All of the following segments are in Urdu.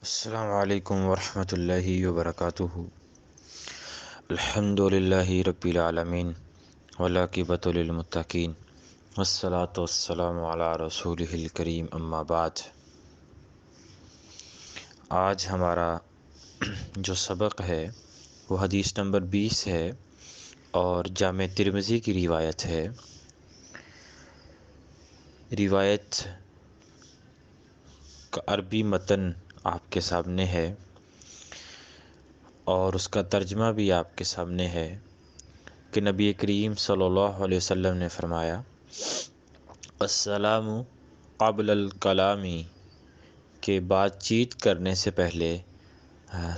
السلام علیکم ورحمۃ اللہ وبرکاتہ۔ الحمد للہ رب العالمین والعاقبۃ للمتقین والصلاۃ والسلام علی رسولہ الکریم، اما بعد۔ آج ہمارا جو سبق ہے وہ حدیث نمبر 20 ہے اور جامع ترمذی کی روایت ہے۔ روایت کا عربی متن آپ کے سامنے ہے اور اس کا ترجمہ بھی آپ کے سامنے ہے کہ نبی کریم صلی اللہ علیہ وسلم نے فرمایا، السلام قبل الکلامی، کہ بات چیت کرنے سے پہلے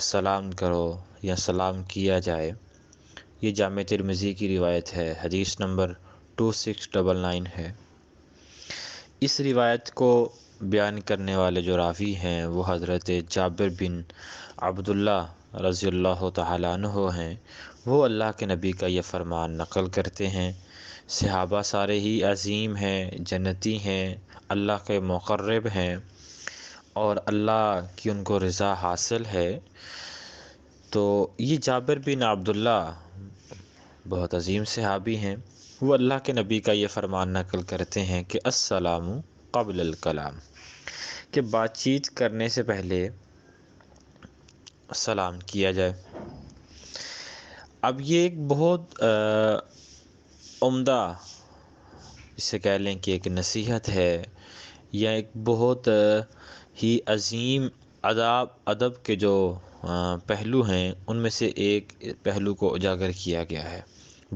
سلام کرو یا سلام کیا جائے۔ یہ جامع ترمذی کی روایت ہے، حدیث نمبر 2699 ہے۔ اس روایت کو بیان کرنے والے جو راوی ہیں وہ حضرت جابر بن عبداللہ رضی اللہ تعالیٰ عنہ ہیں۔ وہ اللہ کے نبی کا یہ فرمان نقل کرتے ہیں، صحابہ سارے ہی عظیم ہیں، جنتی ہیں، اللہ کے مقرب ہیں اور اللہ کی ان کو رضا حاصل ہے۔ تو یہ جابر بن عبداللہ بہت عظیم صحابی ہیں۔ وہ اللہ کے نبی کا یہ فرمان نقل کرتے ہیں کہ السلام قبل الکلام، کہ بات چیت کرنے سے پہلے سلام کیا جائے۔ اب یہ ایک بہت عمدہ، اسے کہہ لیں کہ ایک نصیحت ہے یا ایک بہت ہی عظیم ادب کے جو پہلو ہیں ان میں سے ایک پہلو کو اجاگر کیا گیا ہے۔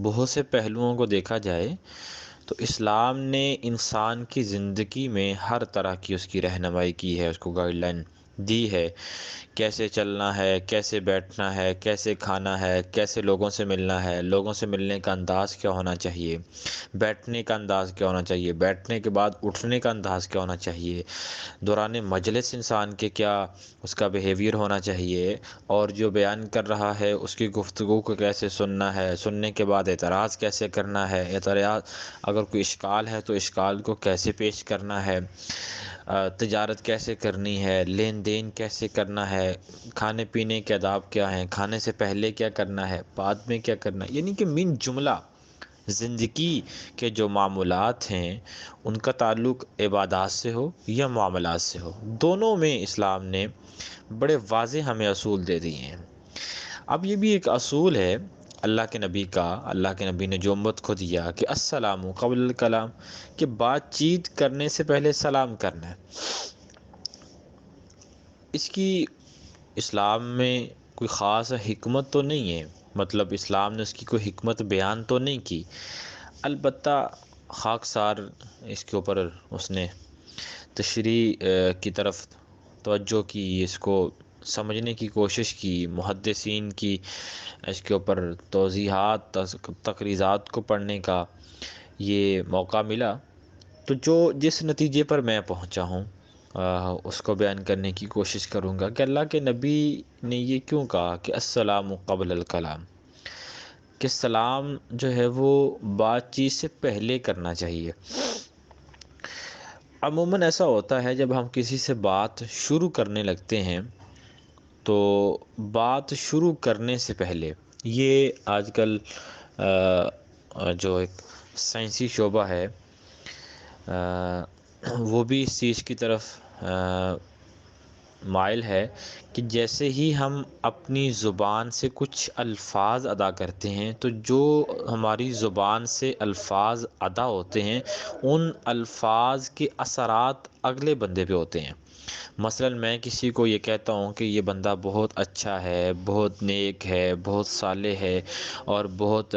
بہت سے پہلوؤں کو دیکھا جائے تو اسلام نے انسان کی زندگی میں ہر طرح کی اس کی رہنمائی کی ہے، اس کو گائیڈ لائن دی ہے، کیسے چلنا ہے، کیسے بیٹھنا ہے، کیسے کھانا ہے، کیسے لوگوں سے ملنا ہے، لوگوں سے ملنے کا انداز کیا ہونا چاہیے، بیٹھنے کا انداز کیا ہونا چاہیے، بیٹھنے کے بعد اٹھنے کا انداز کیا ہونا چاہیے، دوران مجلس انسان کے کیا اس کا بیہیویئر ہونا چاہیے، اور جو بیان کر رہا ہے اس کی گفتگو کو کیسے سننا ہے، سننے کے بعد اعتراض کیسے کرنا ہے، اعتراض اگر کوئی اشکال ہے تو اشکال کو کیسے پیش کرنا ہے، تجارت کیسے کرنی ہے، لین دین کیسے کرنا ہے، کھانے پینے کے آداب کیا ہیں، کھانے سے پہلے کیا کرنا ہے، بعد میں کیا کرنا ہے، یعنی کہ من جملہ زندگی کے جو معمولات ہیں ان کا تعلق عبادات سے ہو یا معاملات سے ہو، دونوں میں اسلام نے بڑے واضح ہمیں اصول دے دیے ہیں۔ اب یہ بھی ایک اصول ہے اللہ کے نبی کا، اللہ کے نبی نے جو امت کو دیا کہ السلام قبل الکلام، کہ بات چیت کرنے سے پہلے سلام کرنا ہے۔ اس کی اسلام میں کوئی خاص حکمت تو نہیں ہے، مطلب اسلام نے اس کی کوئی حکمت بیان تو نہیں کی، البتہ خاکسار اس کے اوپر اس نے تشریح کی طرف توجہ کی، اس کو سمجھنے کی کوشش کی، محدثین کی اس کے اوپر توضیحات تقریضات کو پڑھنے کا یہ موقع ملا، تو جس نتیجے پر میں پہنچا ہوں اس کو بیان کرنے کی کوشش کروں گا کہ اللہ کے نبی نے یہ کیوں کہا کہ السلام قبل الکلام، کہ سلام جو ہے وہ بات چیت سے پہلے کرنا چاہیے۔ عموماً ایسا ہوتا ہے جب ہم کسی سے بات شروع کرنے لگتے ہیں تو بات شروع کرنے سے پہلے، یہ آج کل جو ایک سائنسی شعبہ ہے وہ بھی اس چیز کی طرف مائل ہے کہ جیسے ہی ہم اپنی زبان سے کچھ الفاظ ادا کرتے ہیں تو جو ہماری زبان سے الفاظ ادا ہوتے ہیں ان الفاظ کے اثرات اگلے بندے پہ ہوتے ہیں۔ مثلاً میں کسی کو یہ کہتا ہوں کہ یہ بندہ بہت اچھا ہے، بہت نیک ہے، بہت صالح ہے اور بہت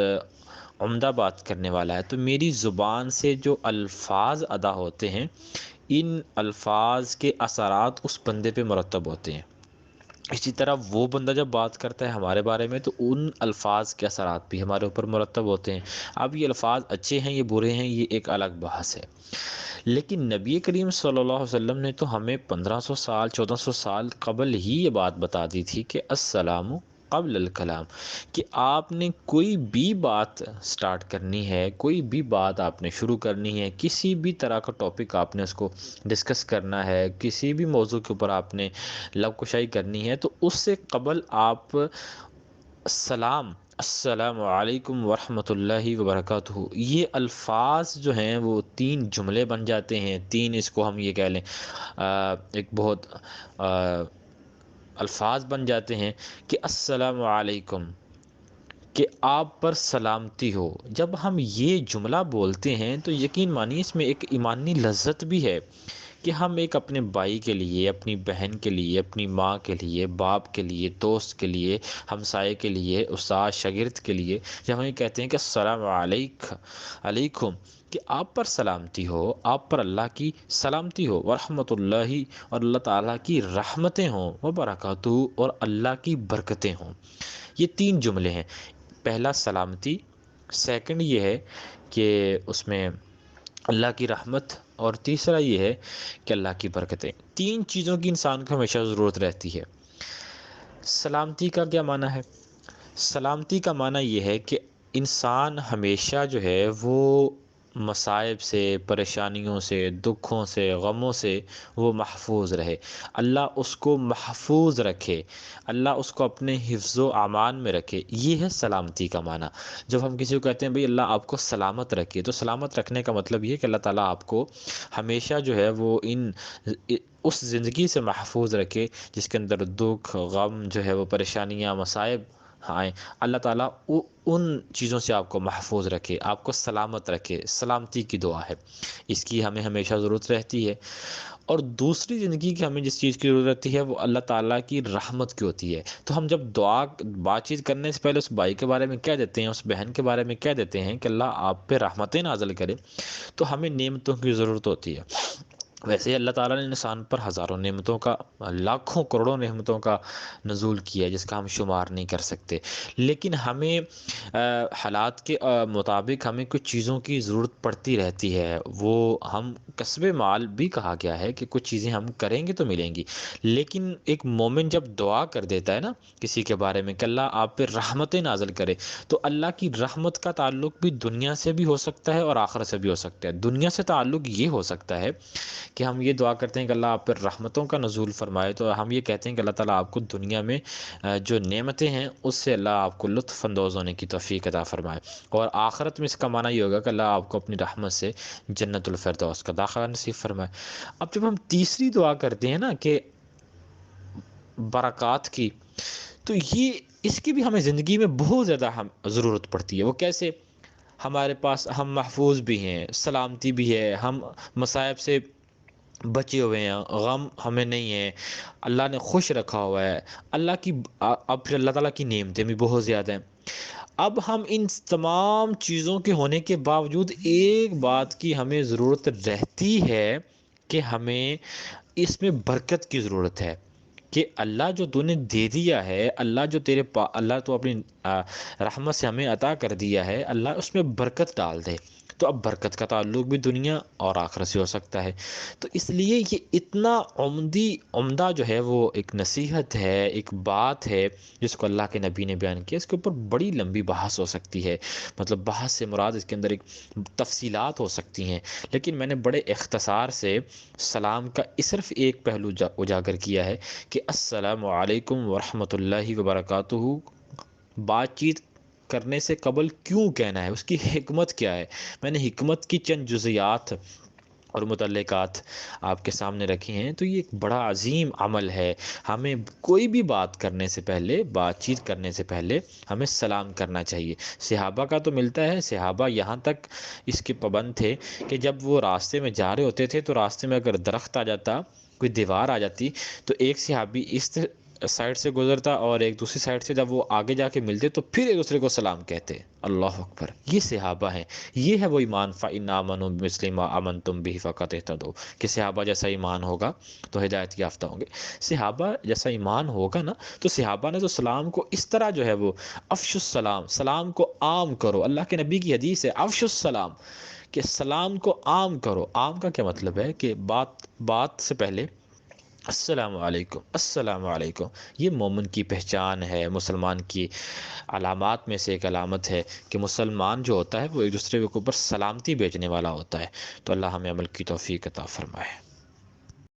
عمدہ بات کرنے والا ہے، تو میری زبان سے جو الفاظ ادا ہوتے ہیں ان الفاظ کے اثرات اس بندے پہ مرتب ہوتے ہیں۔ اسی طرح وہ بندہ جب بات کرتا ہے ہمارے بارے میں تو ان الفاظ کے اثرات بھی ہمارے اوپر مرتب ہوتے ہیں۔ اب یہ الفاظ اچھے ہیں یہ برے ہیں یہ ایک الگ بحث ہے، لیکن نبی کریم صلی اللہ علیہ وسلم نے تو ہمیں 1500 سال 1400 سال قبل ہی یہ بات بتا دی تھی کہ السلام قبل الکلام، کہ آپ نے کوئی بھی بات سٹارٹ کرنی ہے، کوئی بھی بات آپ نے شروع کرنی ہے، کسی بھی طرح کا ٹاپک آپ نے اس کو ڈسکس کرنا ہے، کسی بھی موضوع کے اوپر آپ نے لب کشائی کرنی ہے، تو اس سے قبل آپ السلام علیکم ورحمۃ اللہ وبرکاتہ، یہ الفاظ جو ہیں وہ تین جملے بن جاتے ہیں، تین اس کو ہم یہ کہہ لیں ایک بہت الفاظ بن جاتے ہیں کہ السلام علیکم، کہ آپ پر سلامتی ہو۔ جب ہم یہ جملہ بولتے ہیں تو یقین مانیے اس میں ایک ایمانی لذت بھی ہے کہ ہم ایک اپنے بھائی کے لیے، اپنی بہن کے لیے، اپنی ماں کے لیے، باپ کے لیے، دوست کے لیے، ہمسائے کے لیے، استاد شاگرد کے لیے جب ہم یہ کہتے ہیں کہ السلام علیکم، کہ آپ پر سلامتی ہو، آپ پر اللہ کی سلامتی ہو، ورحمۃ اللہ، اور اللہ تعالیٰ کی رحمتیں ہوں، وبرکاتہ، اور اللہ کی برکتیں ہوں۔ یہ تین جملے ہیں، پہلا سلامتی، سیکنڈ یہ ہے کہ اس میں اللہ کی رحمت، اور تیسرا یہ ہے کہ اللہ کی برکتیں۔ تین چیزوں کی انسان کو ہمیشہ ضرورت رہتی ہے۔ سلامتی کا کیا معنی ہے؟ سلامتی کا معنی یہ ہے کہ انسان ہمیشہ جو ہے وہ مصائب سے، پریشانیوں سے، دکھوں سے، غموں سے وہ محفوظ رہے، اللہ اس کو محفوظ رکھے، اللہ اس کو اپنے حفظ و امان میں رکھے، یہ ہے سلامتی کا معنی۔ جب ہم کسی کو کہتے ہیں بھئی اللہ آپ کو سلامت رکھے، تو سلامت رکھنے کا مطلب یہ ہے کہ اللہ تعالیٰ آپ کو ہمیشہ جو ہے وہ اس زندگی سے محفوظ رکھے جس کے اندر دکھ، غم جو ہے وہ پریشانیاں، مصائب آئیں، اللہ تعالیٰ ان چیزوں سے آپ کو محفوظ رکھے، آپ کو سلامت رکھے۔ سلامتی کی دعا ہے، اس کی ہمیں ہمیشہ ضرورت رہتی ہے۔ اور دوسری زندگی کی ہمیں جس چیز کی ضرورت رہتی ہے وہ اللہ تعالیٰ کی رحمت کی ہوتی ہے۔ تو ہم جب بات چیت کرنے سے پہلے اس بھائی کے بارے میں کہہ دیتے ہیں، اس بہن کے بارے میں کہہ دیتے ہیں کہ اللہ آپ پہ رحمتیں نازل کرے، تو ہمیں نعمتوں کی ضرورت ہوتی ہے۔ ویسے اللہ تعالیٰ نے انسان پر ہزاروں نعمتوں کا، لاکھوں کروڑوں نعمتوں کا نزول کیا ہے جس کا ہم شمار نہیں کر سکتے، لیکن ہمیں حالات کے مطابق ہمیں کچھ چیزوں کی ضرورت پڑتی رہتی ہے۔ وہ ہم کسب مال بھی کہا گیا ہے کہ کچھ چیزیں ہم کریں گے تو ملیں گی، لیکن ایک مومن جب دعا کر دیتا ہے نا کسی کے بارے میں کہ اللہ آپ پہ رحمتیں نازل کرے، تو اللہ کی رحمت کا تعلق بھی دنیا سے بھی ہو سکتا ہے اور آخرت سے بھی ہو سکتا ہے۔ دنیا سے تعلق یہ ہو سکتا ہے کہ ہم یہ دعا کرتے ہیں کہ اللہ آپ پر رحمتوں کا نزول فرمائے، تو ہم یہ کہتے ہیں کہ اللہ تعالیٰ آپ کو دنیا میں جو نعمتیں ہیں اس سے اللہ آپ کو لطف اندوز ہونے کی توفیق عطا فرمائے، اور آخرت میں اس کا معنی یہ ہوگا کہ اللہ آپ کو اپنی رحمت سے جنت الفردوس کا داخلہ نصیب فرمائے۔ اب جب ہم تیسری دعا کرتے ہیں نا کہ برکات کی، تو یہ اس کی بھی ہمیں زندگی میں بہت زیادہ ضرورت پڑتی ہے۔ وہ کیسے؟ ہمارے پاس ہم محفوظ بھی ہیں، سلامتی بھی ہے، ہم مصائب سے بچے ہوئے ہیں، غم ہمیں نہیں ہے، اللہ نے خوش رکھا ہوا ہے، اللہ کی اب پھر اللہ تعالیٰ کی نعمتیں بھی بہت زیادہ ہیں۔ اب ہم ان تمام چیزوں کے ہونے کے باوجود ایک بات کی ہمیں ضرورت رہتی ہے کہ ہمیں اس میں برکت کی ضرورت ہے، کہ اللہ جو تو نے دے دیا ہے، اللہ جو اللہ تو اپنی رحمت سے ہمیں عطا کر دیا ہے، اللہ اس میں برکت ڈال دے۔ تو اب برکت کا تعلق بھی دنیا اور آخرت سے ہو سکتا ہے۔ تو اس لیے یہ اتنا عمدہ جو ہے وہ ایک نصیحت ہے، ایک بات ہے جس کو اللہ کے نبی نے بیان کیا۔ اس کے اوپر بڑی لمبی بحث ہو سکتی ہے، مطلب بحث سے مراد اس کے اندر ایک تفصیلات ہو سکتی ہیں، لیکن میں نے بڑے اختصار سے سلام کا صرف ایک پہلو اجاگر کیا ہے کہ السلام علیکم ورحمۃ اللہ وبرکاتہ بات چیت کرنے سے قبل کیوں کہنا ہے، اس کی حکمت کیا ہے۔ میں نے حکمت کی چند جزیات اور متعلقات آپ کے سامنے رکھی ہیں۔ تو یہ ایک بڑا عظیم عمل ہے، ہمیں کوئی بھی بات کرنے سے پہلے، بات چیت کرنے سے پہلے ہمیں سلام کرنا چاہیے۔ صحابہ کا تو ملتا ہے، صحابہ یہاں تک اس کے پابند تھے کہ جب وہ راستے میں جا رہے ہوتے تھے تو راستے میں اگر درخت آ جاتا، کوئی دیوار آ جاتی، تو ایک صحابی اس سائڈ سے گزرتا اور ایک دوسری سائڈ سے، جب وہ آگے جا کے ملتے تو پھر ایک دوسرے کو سلام کہتے۔ اللہ اکبر! یہ صحابہ ہیں، یہ ہے وہ ایمان۔ فَإِنْ آمَنُوا بِمِثْلِ مَا آمَنْتُمْ بِهِ فَقَدِ اهْتَدَوْا، کہ صحابہ جیسا ایمان ہوگا تو ہدایت یافتہ ہوں گے۔ صحابہ جیسا ایمان ہوگا نا، تو صحابہ نے تو سلام کو اس طرح جو ہے وہ افشوا السلام، سلام کو عام کرو۔ اللہ کے نبی کی حدیث ہے افشوا السلام، کہ سلام کو عام کرو۔ عام کا کیا مطلب ہے کہ بات سے پہلے السلام علیکم، السلام علیکم۔ یہ مومن کی پہچان ہے، مسلمان کی علامات میں سے ایک علامت ہے کہ مسلمان جو ہوتا ہے وہ ایک دوسرے کے اوپر سلامتی بیچنے والا ہوتا ہے۔ تو اللہ ہمیں عمل کی توفیق عطا فرمائے۔